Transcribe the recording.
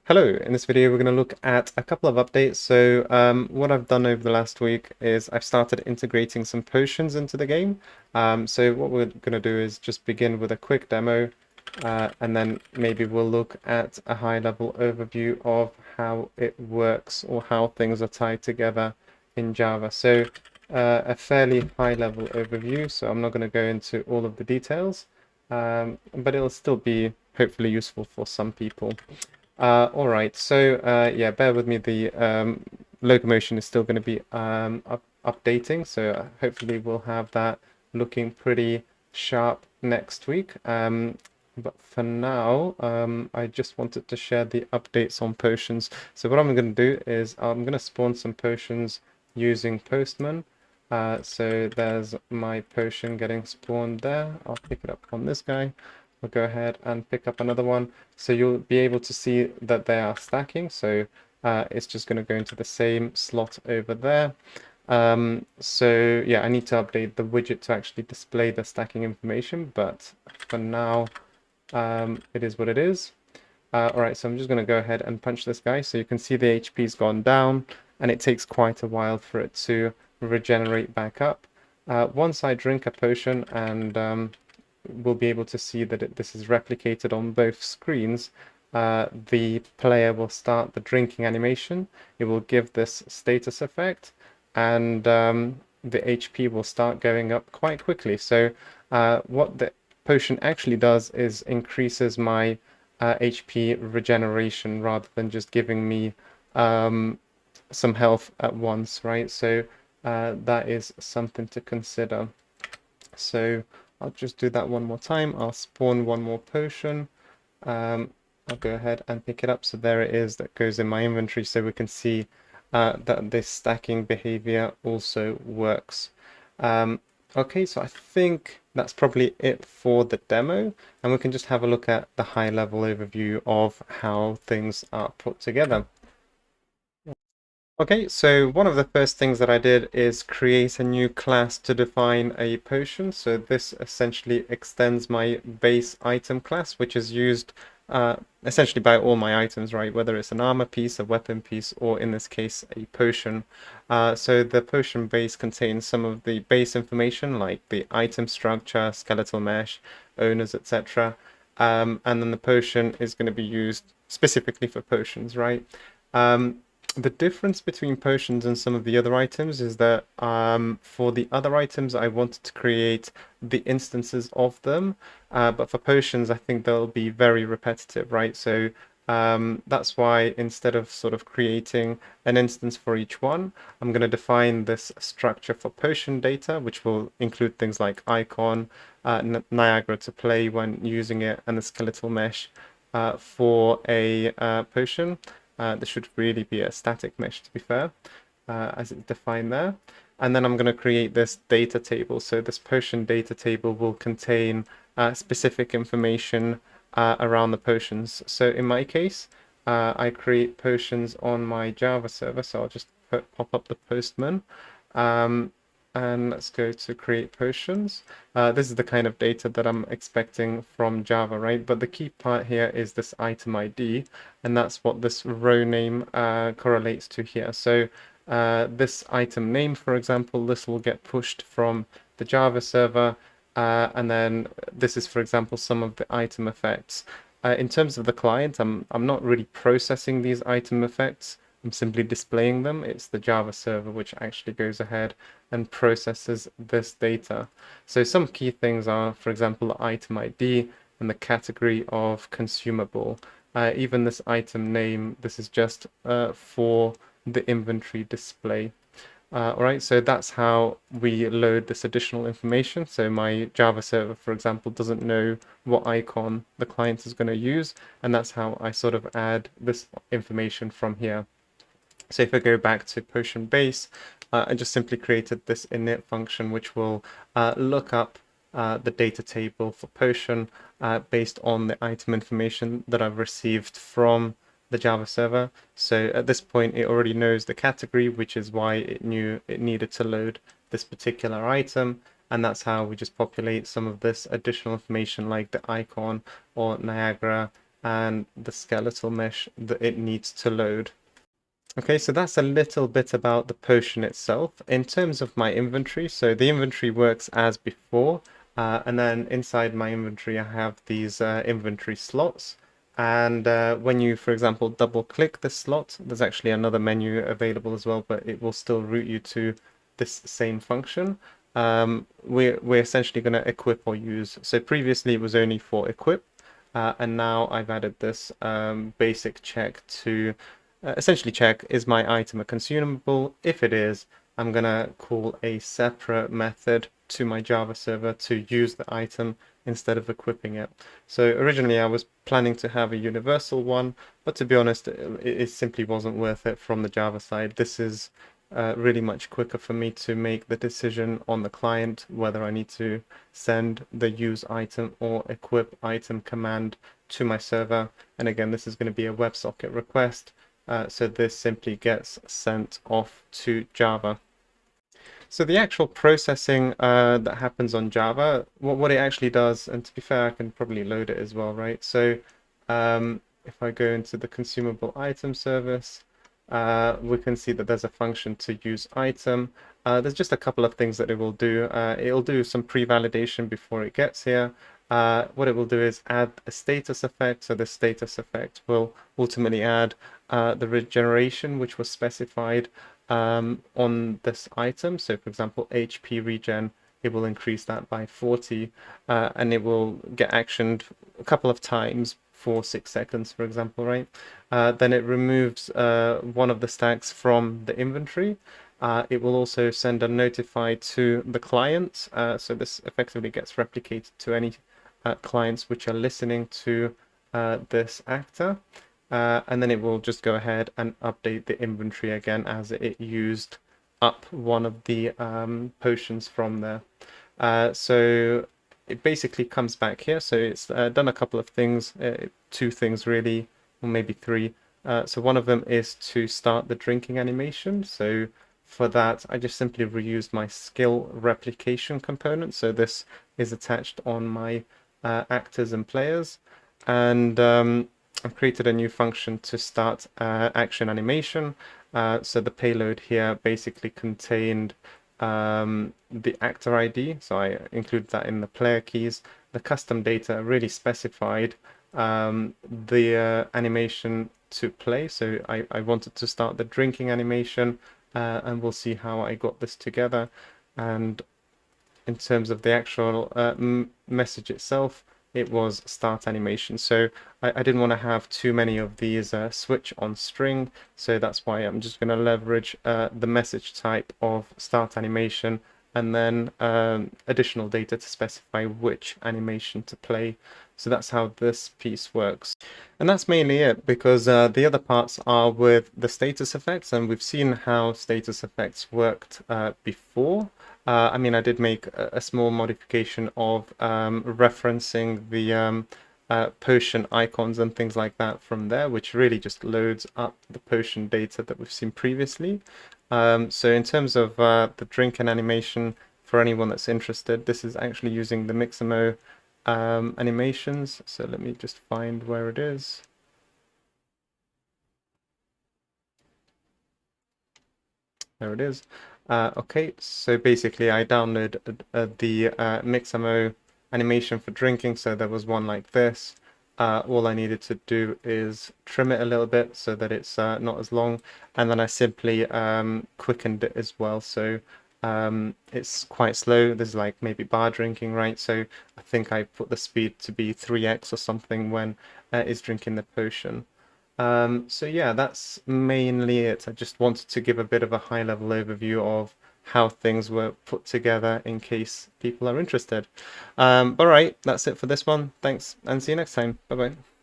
Hello, in this video we're going to look at a couple of updates. So what I've done over the last week is I've started integrating some potions into the game. So what we're going to do is just begin with a quick demo and then maybe we'll look at a high-level overview of how it works or how things are tied together in Java. So a fairly high-level overview, so I'm not going to go into all of the details, but it'll still be hopefully useful for some people. All right, so yeah, bear with me. The locomotion is still going to be updating, so hopefully we'll have that looking pretty sharp next week. But for now, I just wanted to share the updates on potions. So what I'm going to do is I'm going to spawn some potions using Postman. So there's my potion getting spawned there. I'll pick it up on this guy. We'll go ahead and pick up another one. So you'll be able to see that they are stacking. So it's just going to go into the same slot over there. So yeah, I need to update the widget to actually display the stacking information, but for now, it is what it is. All right, so I'm just going to go ahead and punch this guy. So you can see the HP's gone down, and it takes quite a while for it to regenerate back up. Once I drink a potion and we'll be able to see that this is replicated on both screens. The player will start the drinking animation. It will give this status effect, and the HP will start going up quite quickly. So what the potion actually does is increases my HP regeneration rather than just giving me some health at once, right? So that is something to consider. So I'll just do that one more time. I'll spawn one more potion. I'll go ahead and pick it up. So there it is, that goes in my inventory, so we can see that this stacking behavior also works. Okay, so I think that's probably it for the demo, and we can just have a look at the high-level overview of how things are put together. Okay, so one of the first things that I did is create a new class to define a potion. So this essentially extends my base item class, which is used essentially by all my items, right? Whether it's an armor piece, a weapon piece, or in this case, a potion. So the potion base contains some of the base information like the item structure, skeletal mesh, owners, etc. And then the potion is going to be used specifically for potions, right? The difference between potions and some of the other items is that for the other items, I wanted to create the instances of them, but for potions, I think they'll be very repetitive, right? So that's why instead of sort of creating an instance for each one, I'm going to define this structure for potion data, which will include things like icon, Niagara to play when using it, and the skeletal mesh for a potion. This should really be a static mesh, to be fair, as it's defined there. And then I'm going to create this data table. So this potion data table will contain specific information around the potions. So in my case, I create potions on my Java server. So I'll just pop up the postman. And let's go to create potions. This is the kind of data that I'm expecting from Java, right? But the key part here is this item ID, and that's what this row name correlates to here. So this item name, for example, this will get pushed from the Java server, and then this is, for example, some of the item effects. In terms of the client, I'm not really processing these item effects. I'm simply displaying them. It's the Java server which actually goes ahead and processes this data. So some key things are, for example, the item ID and the category of consumable. Even this item name, this is just for the inventory display. All right, so that's how we load this additional information. So my Java server, for example, doesn't know what icon the client is going to use, and that's how I sort of add this information from here. So if I go back to potion base, I just simply created this init function which will look up the data table for potion based on the item information that I've received from the Java server. So at this point, it already knows the category, which is why it knew it needed to load this particular item. And that's how we just populate some of this additional information like the icon or Niagara and the skeletal mesh that it needs to load. Okay, so that's a little bit about the potion itself. In terms of my inventory, so the inventory works as before, and then inside my inventory I have these inventory slots. And when you, for example, double click this slot, there's actually another menu available as well, but it will still route you to this same function. We're essentially going to equip or use. So previously it was only for equip, and now I've added this basic check to essentially check, is my item a consumable? If it is, I'm going to call a separate method to my Java server to use the item instead of equipping it. So originally I was planning to have a universal one, but to be honest, it simply wasn't worth it from the Java side. This is really much quicker for me to make the decision on the client whether I need to send the use item or equip item command to my server. And again, this is going to be a WebSocket request. So this simply gets sent off to Java. So the actual processing that happens on Java, what it actually does, and to be fair, I can probably load it as well, right? So if I go into the consumable item service, we can see that there's a function to use item. There's just a couple of things that it will do. It'll do some pre-validation before it gets here. What it will do is add a status effect. So the status effect will ultimately add the regeneration, which was specified on this item. So for example, HP regen, it will increase that by 40, and it will get actioned a couple of times for 6 seconds, for example, right? Then it removes one of the stacks from the inventory. It will also send a notify to the client. So this effectively gets replicated to any clients which are listening to this actor. And then it will just go ahead and update the inventory again as it used up one of the potions from there. So it basically comes back here. So it's done a couple of things, 2 things really, or maybe 3. So one of them is to start the drinking animation. So for that, I just simply reused my skill replication component. So this is attached on my actors and players. And I've created a new function to start action animation. So the payload here basically contained the actor ID. So I included that in the player keys. The custom data really specified the animation to play. So I wanted to start the drinking animation, and we'll see how I got this together. And in terms of the actual message itself, it was start animation. So I didn't want to have too many of these switch on string, so that's why I'm just going to leverage the message type of start animation, and then additional data to specify which animation to play. So that's how this piece works. And that's mainly it, because the other parts are with the status effects, and we've seen how status effects worked before. I mean, I did make a small modification of referencing the potion icons and things like that from there, which really just loads up the potion data that we've seen previously. So in terms of the drinking animation, for anyone that's interested, this is actually using the MMO animations. So let me just find where it is. There it is. Okay, so basically I downloaded the MixMO animation for drinking, so there was one like this. All I needed to do is trim it a little bit so that it's not as long, and then I simply quickened it as well, so it's quite slow. There's like maybe bar drinking, right? So I think I put the speed to be 3x or something when it's drinking the potion. So yeah, that's mainly it. I just wanted to give a bit of a high-level overview of how things were put together in case people are interested. All right, that's it for this one. Thanks, and see you next time. Bye-bye.